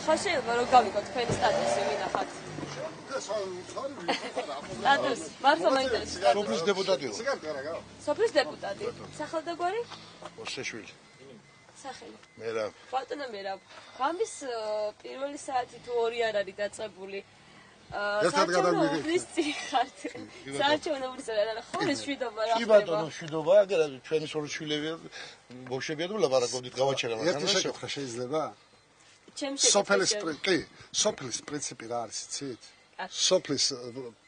ხო შეიძლება რომ გავიგოთ თქვენი სტატუსი ვინახათ. სტატუს, მართლა მაინტერესებს. სოფლის დეპუტატი. სოფლის დეპუტატი. სახელდაგვარი? ოსეშვილი. სახელი. მერაბ. ბატონო მერაბ. ღამის პირველი საათი თუ 2 არ არის დაწყებული. საარჩევნოების ხო ეს შვიდობა რა ხდება? კი ბატონო, შვიდობა, ჩვენი სულშვილები ბავშვებია და ლაპარაკობდით გავაჩერა მაგრამ. ერთი შეკითხვა შეიძლება? სოფლის პრინციპი რა არის, იცით? სოფლის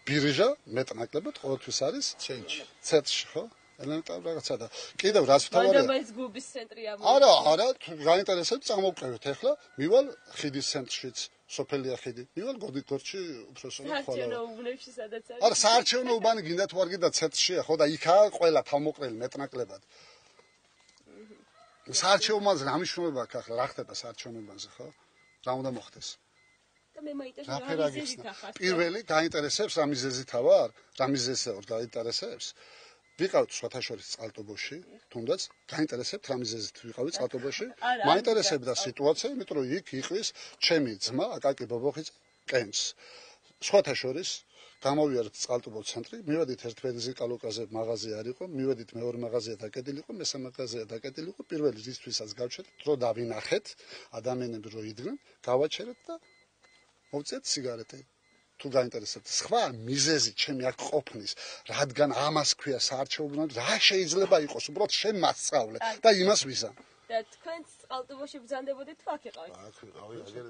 ბირჟა მეტნაკლებად ყოველთვის არის ცენტრში, ხო? ელემენტარული რაღაცა და კიდევ რაც ვთავარია. მაგრამ ეს გუბის ცენტრია. არა, თუ გაინტერესებთ, წამოვკრევით ახლა, მივალ ხიდის ცენტრშიც, სოფელია ხიდი. მივალ გოდიკორჩი უბრალოდ საარჩევნო უბნებში სადაც არის. არა, საარჩევნო უბანი გინდა თუ არ გინდა ცენტრშია, ხო და იქაა ყველა თავმოყრილი მეტნაკლებად. საარჩევნოზე რა მნიშვნელობა აქვს ახლა, რა ხდება საარჩევნოებზე, ხო? რა უნდა მოხდეს? და მე მაინტერესებს რა მიზეზით ახლა. პირველი გაინტერესებს რა მიზეზით ვარ, რა მიზეზია որ გაინტერესებს. ვიყავთ სხვათაშორის წყალტუბოში, თუნდაც გაინტერესებთ რა მიზეზით ვიყავით წყალტუბოში. მაინტერესებდა სიტუაცია, იმიტომ რომ იქ იყვის ჩემი ძმა აკაკი ბობოხიძე კენს. სხვათაშორის გამოვიარეთ წყალტუბოს ცენტრი, მივედით ერთ ვერიზი კალუკაზე მაღაზია არ იყო, მივედით მეორე მაღაზია დაკეტილი იყო, მესამე მაღაზია დაკეტილი იყო, პირველი რისთვისაც გავჩერდით, დრო დავინახეთ, ადამიანები რო იდგნენ, გავაჩერეთ და მოვწიეთ სიგარეტი. თუ გაინტერესებთ სხვა მიზეზი ჩემი აქ ყოფნის, რადგან ამას ქვია საარჩევნო, რა შეიძლება იყოს, უბრალოდ შენ მასწავლე და იმას ვიზამ. და თქვენ წყალტუბოში ბრძანდებოდით თუ აქ იყავით? აქ ვიყავი, აგერ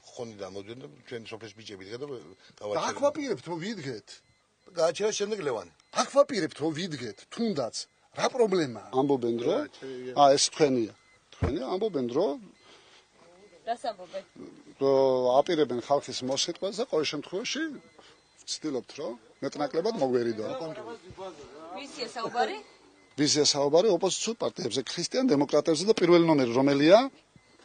ხონიდან მოდიდნენ და ჩვენი სოფლის ბიჭები დგა და გავაჩერეთ. აქ ვაპირებთ რომ ვიდგეთ. გააჩერა შემდეგ ლევანი. აქ ვაპირებთ რომ ვიდგეთ, თუნდაც რა პრობლემაა? ამბობენ რომ ეს თქვენია. თქვენი ამბობენ რომ რას ამბობენ? აპირებენ ხალხის მოსიტყვას და ყოველ შემთხვევაში ვცდილობთ რომ მეტნაკლებად მოგვერიდო. ვიზია საუბარი? ვიზია საუბარი ოპოზიციურ პარტიებზე, ქრისტიან დემოკრატებზე და პირველი ნომერი რომელია?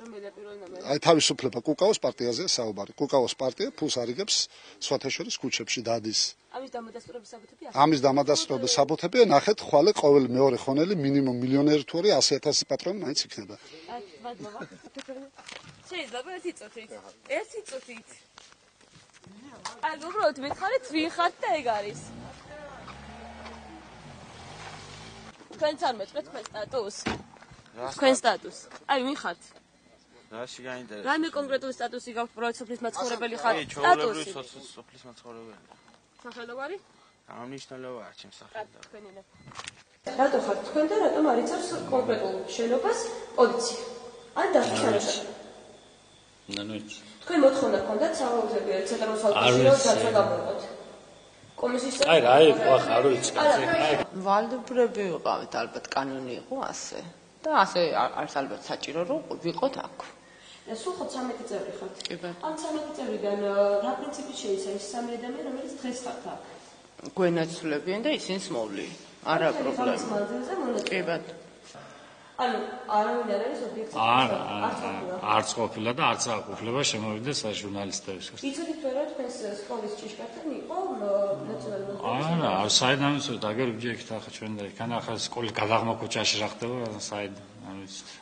რომელია პირველი ნომერი? აი თავისუფლება კუკაოს პარტიაზე საუბარი. კუკაოს პარტია ფულს არიგებს სხვათაშორის ქუჩებში დადის. ამის დამადასტურების საბუთებია? ამის დამადასტურების საბუთებია, ნახეთ, ხვალე ყოველ მეორე ხონელი მინიმუმ მილიონერი თუ არის 100,000 პატრონი მაინც იქნება. შეიძლება ერთი წუთით. აი, უბრალოდ მითხარით ვინ ხართ და ეგ არის. თქვენც არ მეწყვეთ თქვენ სტატუსს? თქვენ სტატუსს. აი, ვინ ხართ? რაში გაინტერესებს? რაიმე კონკრეტული სტატუსი გაქვთ, პროექტ სოფლის მაცხოვრებელი ხართ? სტატუსი. სოფლის მაცხოვრებელი. სახელდაგვარი? ამნიშნულობა არ ჩემს სახელდაგვარი. თქვენინა. რატო ხართ თქვენ და რატომ არ იცავს კონკრეტულ შენობას პოლიცია? ან დაშაშარება? ნანუიც. თქვენ მოთხოვნა გქონდათ საავადმყოფო ცენტრალურ სალკოში რომ დაცვა გამოიყოთ? კომისიის აი რა იყო ახლა არ ვიცი. ვალდებულები ვიყავით ალბათ კანონი იყო ასე. და ასე არის ალბათ საჭირო რომ ვიყოთ აქ. და სულ ხო 13 წევრი ხართ? კი ბატონო. ამ 13 წევრიდან რა პრინციპით შეიძლება ის 3 ადამიანი რომელიც დღეს ხართ აქ? გვენაცვლებიან და ისინი მოვლი. არა პრობლემა. კი ბატონო. ანუ არავინ არ არის ობიექტი? არც ყოფილა და არც აღყოფილება შემოვიდა საჟურნალისტებისთვის. იცოდით თუ არა თქვენს სკოლის ჭიშკართან იყო ნაციონალური? არა, საიდან ვიცით, აგერ ვიჯექით ახლა ჩვენ და იქან ახლა სკოლის გადაღმა ქუჩაში რა ხდება, საიდან არ ვიცით.